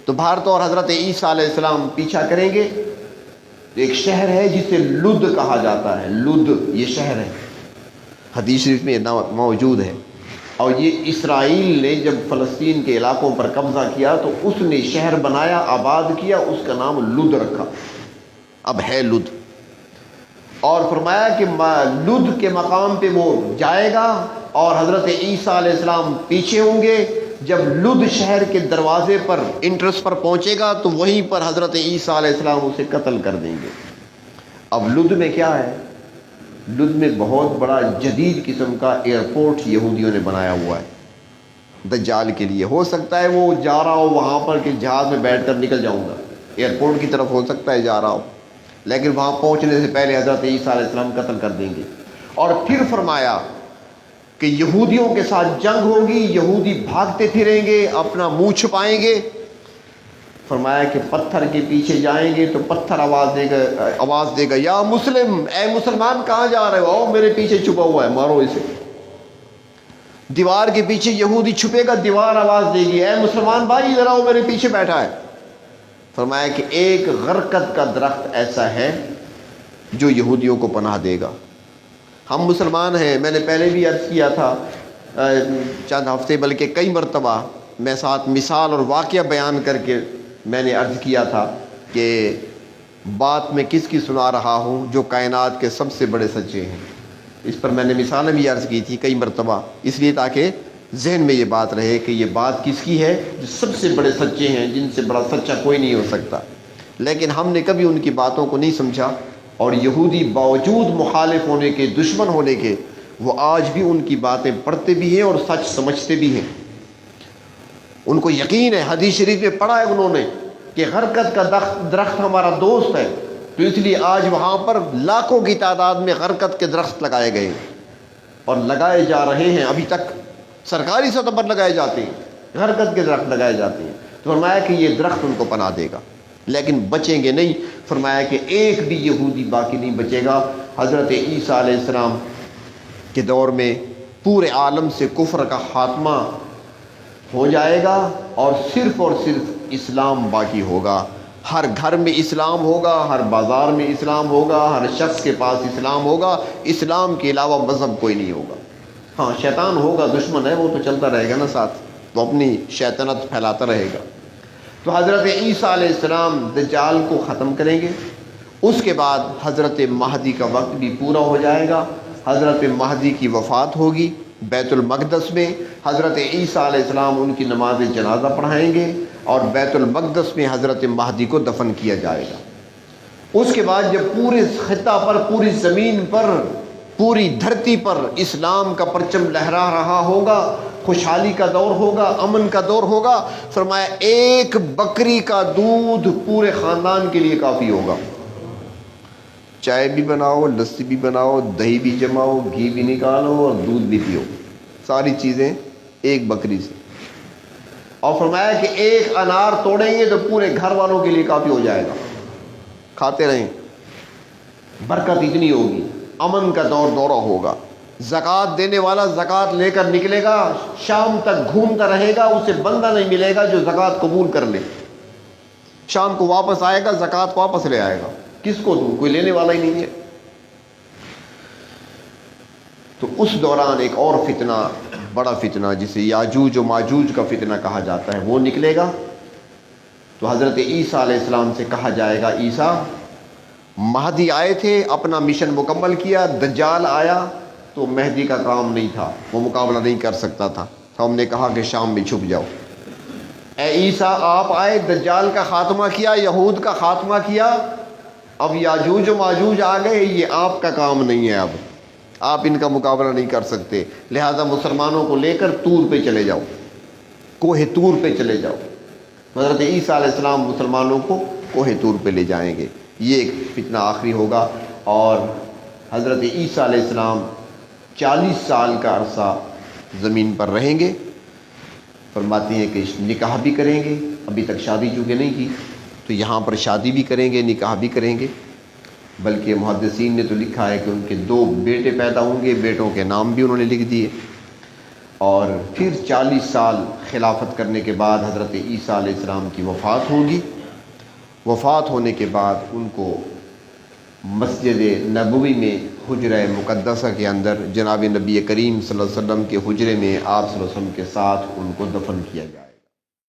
تو بہر طور حضرت عیسیٰ علیہ السلام پیچھا کریں گے، ایک شہر ہے جسے لد کہا جاتا ہے، لد یہ شہر ہے، حدیث شریف میں موجود ہے، اور یہ اسرائیل نے جب فلسطین کے علاقوں پر قبضہ کیا تو اس نے شہر بنایا، آباد کیا، اس کا نام لد رکھا، اب ہے لد، اور فرمایا کہ لد کے مقام پہ وہ جائے گا اور حضرت عیسیٰ علیہ السلام پیچھے ہوں گے، جب لد شہر کے دروازے پر انٹرس پر پہنچے گا تو وہیں پر حضرت عیسیٰ علیہ السلام اسے قتل کر دیں گے، اب لد میں کیا ہے، لد میں بہت بڑا جدید قسم کا ایئرپورٹ یہودیوں نے بنایا ہوا ہے دجال کے لیے، ہو سکتا ہے وہ جا رہا ہو وہاں پر کہ جہاز میں بیٹھ کر نکل جاؤں گا، ایئرپورٹ کی طرف ہو سکتا ہے جا رہا ہو، لیکن وہاں پہنچنے سے پہلے حضرت عیسیٰ علیہ السلام قتل کر دیں گے، اور پھر فرمایا کہ یہودیوں کے ساتھ جنگ ہوگی، یہودی بھاگتے پھریں گے، اپنا منہ چھپائیں گے۔ فرمایا کہ پتھر کے پیچھے جائیں گے تو پتھر آواز دے گا یا مسلم، اے مسلمان کہاں جا رہے ہو، آؤ میرے پیچھے چھپا ہوا ہے، مارو اسے۔ دیوار کے پیچھے یہودی چھپے گا، دیوار آواز دے گی اے مسلمان بھائی ادھر آؤ، میرے پیچھے بیٹھا ہے۔ فرمایا کہ ایک غرقد کا درخت ایسا ہے جو یہودیوں کو پناہ دے گا۔ ہم مسلمان ہیں، میں نے پہلے بھی عرض کیا تھا چند ہفتے بلکہ کئی مرتبہ میں ساتھ مثال اور واقعہ بیان کر کے میں نے عرض کیا تھا کہ بات میں کس کی سنا رہا ہوں، جو کائنات کے سب سے بڑے سچے ہیں۔ اس پر میں نے مثالیں بھی عرض کی تھی کئی مرتبہ، اس لیے تاکہ ذہن میں یہ بات رہے کہ یہ بات کس کی ہے، جو سب سے بڑے سچے ہیں، جن سے بڑا سچا کوئی نہیں ہو سکتا۔ لیکن ہم نے کبھی ان کی باتوں کو نہیں سمجھا، اور یہودی باوجود مخالف ہونے کے، دشمن ہونے کے، وہ آج بھی ان کی باتیں پڑھتے بھی ہیں اور سچ سمجھتے بھی ہیں۔ ان کو یقین ہے، حدیث شریف میں پڑھا ہے انہوں نے کہ غرقد کا درخت ہمارا دوست ہے، تو اس لیے آج وہاں پر لاکھوں کی تعداد میں غرقد کے درخت لگائے گئے اور لگائے جا رہے ہیں، ابھی تک سرکاری سطح پر لگائے جاتے ہیں، غرقد کے درخت لگائے جاتے ہیں۔ تو فرمایا کہ یہ درخت ان کو پناہ دے گا، لیکن بچیں گے نہیں۔ فرمایا کہ ایک بھی یہودی باقی نہیں بچے گا۔ حضرت عیسیٰ علیہ السلام کے دور میں پورے عالم سے کفر کا خاتمہ ہو جائے گا، اور صرف اسلام باقی ہوگا۔ ہر گھر میں اسلام ہوگا، ہر بازار میں اسلام ہوگا، ہر شخص کے پاس اسلام ہوگا۔ اسلام کے علاوہ مذہب کوئی نہیں ہوگا۔ ہاں شیطان ہوگا، دشمن ہے، وہ تو چلتا رہے گا نا ساتھ، تو اپنی شیطنت پھیلاتا رہے گا۔ تو حضرت عیسیٰ علیہ السلام دجال کو ختم کریں گے۔ اس کے بعد حضرت مہدی کا وقت بھی پورا ہو جائے گا۔ حضرت مہدی کی وفات ہوگی بیت المقدس میں، حضرت عیسیٰ علیہ السلام ان کی نماز جنازہ پڑھائیں گے، اور بیت المقدس میں حضرت مہدی کو دفن کیا جائے گا۔ اس کے بعد جب پورے خطہ پر، پوری زمین پر، پوری دھرتی پر اسلام کا پرچم لہرا رہا ہوگا، خوشحالی کا دور ہوگا، امن کا دور ہوگا، فرمایا ایک بکری کا دودھ پورے خاندان کے لیے کافی ہوگا۔ چائے بھی بناؤ، لسی بھی بناؤ، دہی بھی جماؤ، گھی بھی نکالو اور دودھ بھی پیو، ساری چیزیں ایک بکری سے۔ اور فرمایا کہ ایک انار توڑیں گے تو پورے گھر والوں کے لیے کافی ہو جائے گا، کھاتے رہیں، برکت اتنی ہوگی، امن کا دورہ ہوگا۔ زکوٰۃ دینے والا زکوٰۃ لے کر نکلے گا، شام تک گھومتا رہے گا، اسے بندہ نہیں ملے گا جو زکوٰۃ قبول کر لے۔ شام کو واپس آئے گا، زکوٰۃ واپس لے آئے گا، کس کو دوں، کوئی لینے والا ہی نہیں ہے۔ تو اس دوران ایک اور فتنہ، بڑا فتنہ جسے یاجوج و ماجوج کا فتنہ کہا جاتا ہے، وہ نکلے گا۔ تو حضرت عیسیٰ علیہ السلام سے کہا جائے گا عیسیٰ، مہدی آئے تھے، اپنا مشن مکمل کیا، دجال آیا تو مہدی کا کام نہیں تھا، وہ مقابلہ نہیں کر سکتا تھا، ہم نے کہا کہ شام میں چھپ جاؤ۔ اے عیسیٰ آپ آئے، دجال کا خاتمہ کیا، یہود کا خاتمہ کیا، اب یاجوج و ماجوج آ گئے، یہ آپ کا کام نہیں ہے، اب آپ ان کا مقابلہ نہیں کر سکتے، لہذا مسلمانوں کو لے کر طور پہ چلے جاؤ، کوہ طور پہ چلے جاؤ۔ حضرت عیسیٰ علیہ السلام مسلمانوں کو کوہ طور پہ لے جائیں گے۔ یہ ایک فتنہ آخری ہوگا، اور حضرت عیسیٰ علیہ السلام 40 سال کا عرصہ زمین پر رہیں گے۔ فرماتے ہیں کہ نکاح بھی کریں گے، ابھی تک شادی چونکہ نہیں کی تو یہاں پر شادی بھی کریں گے، نکاح بھی کریں گے، بلکہ محدثین نے تو لکھا ہے کہ ان کے 2 بیٹے پیدا ہوں گے، بیٹوں کے نام بھی انہوں نے لکھ دیے۔ اور پھر 40 سال خلافت کرنے کے بعد حضرت عیسیٰ علیہ السلام کی وفات ہوگی۔ وفات ہونے کے بعد ان کو مسجد نبوی میں حجرہ مقدسہ کے اندر جناب نبی کریم صلی اللہ علیہ وسلم کے حجرے میں آپ صلی اللہ علیہ وسلم کے ساتھ ان کو دفن کیا جائے۔